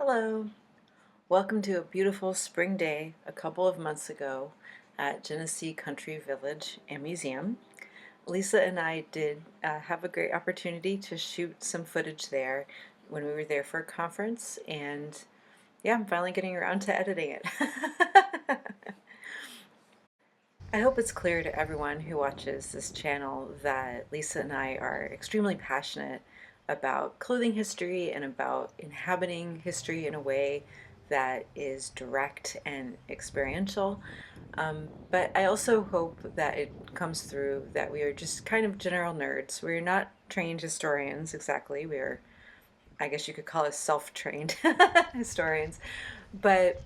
Hello! Welcome to a beautiful spring day a couple of months ago at Genesee Country Village and Museum. Lisa and I did have a great opportunity to shoot some footage there when we were there for a conference, and yeah, I'm finally getting around to editing it. I hope it's clear to everyone who watches this channel that Lisa and I are extremely passionate about clothing history and about inhabiting history in a way that is direct and experiential. But I also hope that it comes through that we are just kind of general nerds. We're not trained historians exactly. We're, I guess you could call us self-trained historians. But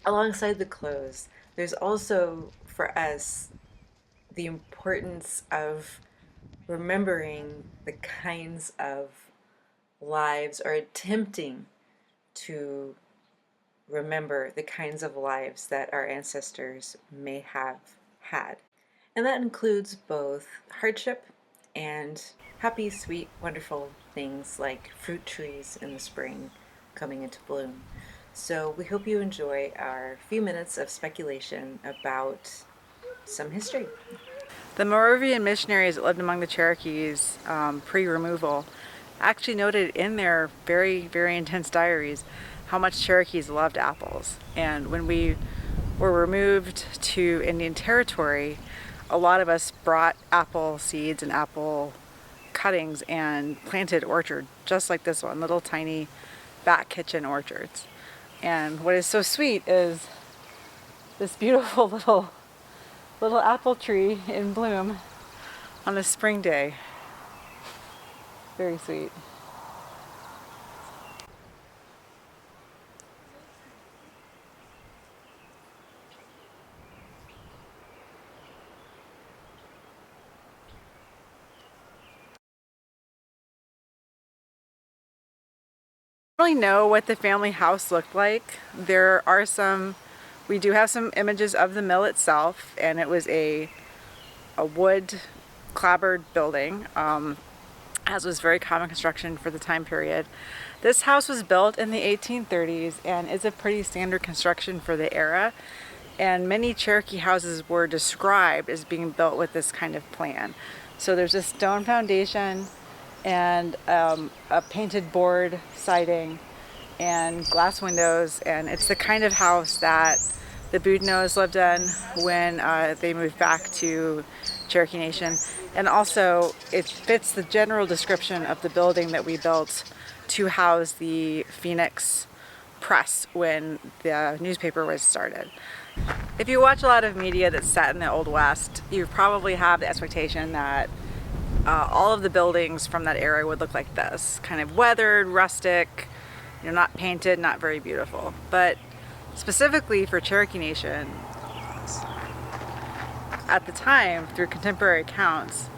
alongside the clothes, there's also for us the importance of remembering the kinds of lives, or attempting to remember the kinds of lives that our ancestors may have had. And that includes both hardship and happy, sweet, wonderful things like fruit trees in the spring coming into bloom. So we hope you enjoy our few minutes of speculation about some history. The Moravian missionaries that lived among the Cherokees pre-removal actually noted in their very, very intense diaries how much Cherokees loved apples. And when we were removed to Indian Territory, a lot of us brought apple seeds and apple cuttings and planted orchards just like this one, little tiny back kitchen orchards. And what is so sweet is this beautiful little apple tree in bloom on a spring day. Very sweet. I don't really know what the family house looked like. We do have some images of the mill itself, and it was a wood clapboard building, as was very common construction for the time period. This house was built in the 1830s and is a pretty standard construction for the era. And many Cherokee houses were described as being built with this kind of plan. So there's a stone foundation and a painted board siding and glass windows, and it's the kind of house that the Boudinos lived in when they moved back to Cherokee Nation. And also it fits the general description of the building that we built to house the Phoenix Press when the newspaper was started. If you watch a lot of media that's set in the Old West, you probably have the expectation that all of the buildings from that era would look like this, kind of weathered, rustic, not painted, not very beautiful. But specifically for Cherokee Nation, at the time, through contemporary accounts,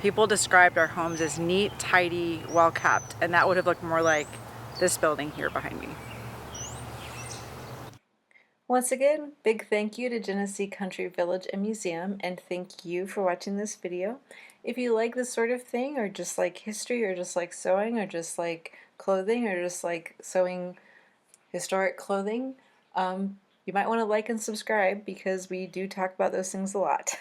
people described our homes as neat, tidy, well kept, and that would have looked more like this building here behind me. Once again, big thank you to Genesee Country Village and Museum, and thank you for watching this video. If you like this sort of thing, or just like history, or just like sewing, or just like clothing, or just like sewing historic clothing, you might want to like and subscribe because we do talk about those things a lot.